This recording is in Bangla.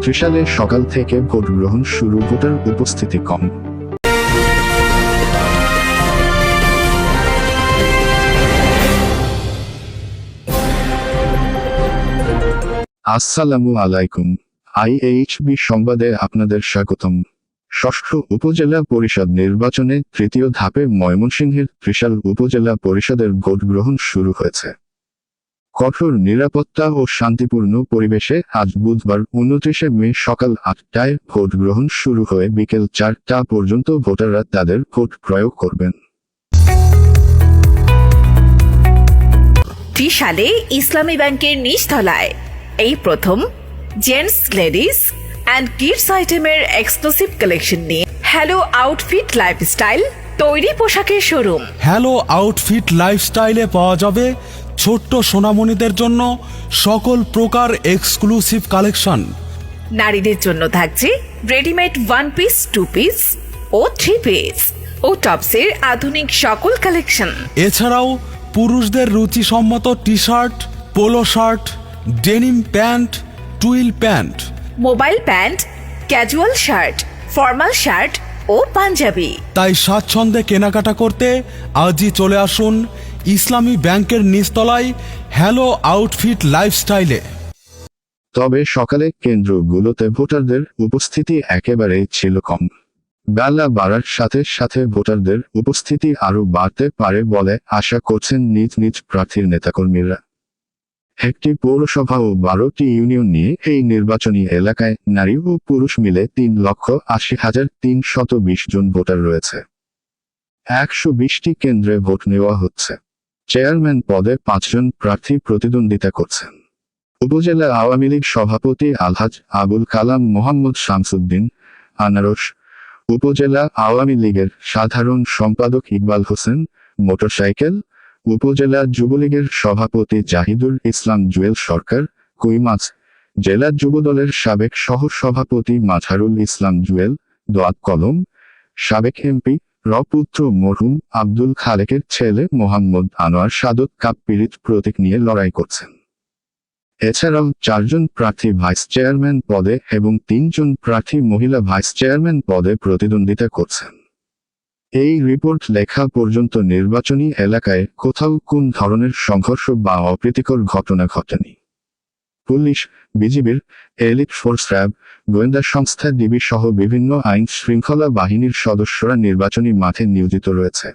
ত্রিশালে সকাল থেকে ভোট গ্রহণ শুরু, ভোটার উপস্থিতি কম। আসসালামু আলাইকুম। IHB সংবাদে আপনাদের স্বাগতম। ষষ্ঠ উপজেলা পরিষদ নির্বাচনে তৃতীয় ধাপে ময়মনসিংহের ত্রিশাল উপজেলা পরিষদের ভোট গ্রহণ শুরু হয়েছে। কঠোর নিরাপত্তা ও শান্তিপূর্ণ পরিবেশে আজ বুধবার 29 মে সকাল 8টায় ভোট গ্রহণ শুরু হয়ে বিকেল 4টা পর্যন্ত ভোটাররা তাদের ভোট প্রয়োগ করবেন। ত্রিশালে ইসলামী ব্যাংকের নিচতলায় এই প্রথম জেন্টস, লেডিস অ্যান্ড কিডস আইটেমের এক্সক্লুসিভ কালেকশন নিয়ে হ্যালো আউটফিট লাইফস্টাইল তৈরি পোশাকের শোরুম। হ্যালো আউটফিট লাইফস্টাইলে পাওয়া যাবে ছোট্ট সোনামণিদের জন্য সকল প্রকার এক্সক্লুসিভ কালেকশন। নারীদের জন্য থাকছে রেডিমেড 1 পিস, 2 পিস ও 3 পিস ও টপসের আধুনিক সকল কালেকশন। এছাড়াও পুরুষদের রুচিসম্মত T shirt, polo shirt, denim pants, twill pants, mobile pants, casual shirt, formal shirt ও পাঞ্জাবি। তাই স্বাচ্ছন্দ্যে কেনাকাটা করতে আজই চলে আসুন ইসলামী ব্যাংকের নিচতলায় হ্যালো আউটফিট লাইফস্টাইলে। তবে সকালে কেন্দ্রগুলোতে ভোটারদের উপস্থিতি একেবারেই ছিল কম। বেলা বাড়ার সাথে সাথে ভোটারদের উপস্থিতি আরও বাড়তে পারে বলে আশা করছেন নিজ নিজ প্রার্থীর নেতাকর্মীরা। একটি পৌরসভা ও 12টি ইউনিয়ন নিয়ে এই নির্বাচনী এলাকায় নারী ও পুরুষ মিলে 3,80,320 জন ভোটার রয়েছে। 120টি কেন্দ্রে ভোট নেওয়া হচ্ছে। চেয়ারম্যান পদে 5 জন প্রার্থী প্রতিদ্বন্দ্বিতা করছেন। উপজেলা আওয়ামী লীগ সভাপতি আলহাজ আবুল কালাম মোহাম্মদ শামসুদ্দিন আনারস, উপজেলা আওয়ামী লীগের সাধারণ সম্পাদক ইকবাল হোসেন মোটরসাইকেল, উপজেলা যুবলীগের সভাপতি জাহিদুল ইসলাম জুয়েল সরকার কুইমাছ, জেলা যুবদলের সাবেক সহ সভাপতি মাজহারুল ইসলাম জুয়েল দোয়াত কলম, সাবেক এমপি রপুত্র মরহুম আব্দুল খালেকের ছেলে মোহাম্মদ আনোয়ার সাদত কাপ পীড়িত প্রতীক নিয়ে লড়াই করছেন। এছাড়াও 4 জন প্রার্থী ভাইস চেয়ারম্যান পদে এবং 3 জন প্রার্থী মহিলা ভাইস চেয়ারম্যান পদে প্রতিদ্বন্দ্বিতা করছেন। এই রিপোর্ট লেখা পর্যন্ত নির্বাচনী এলাকায় কোথাও কোন ধরনের সংঘর্ষ বা অপ্রীতিকর ঘটনা ঘটেনি। পুলিশ, বিজিবির, এলিট ফোর্স, র্যাব, গোয়েন্দা সংস্থা ডিবি সহ বিভিন্ন আইন শৃঙ্খলা বাহিনীর সদস্যরা নির্বাচনী মাঠে নিয়োজিত রয়েছে।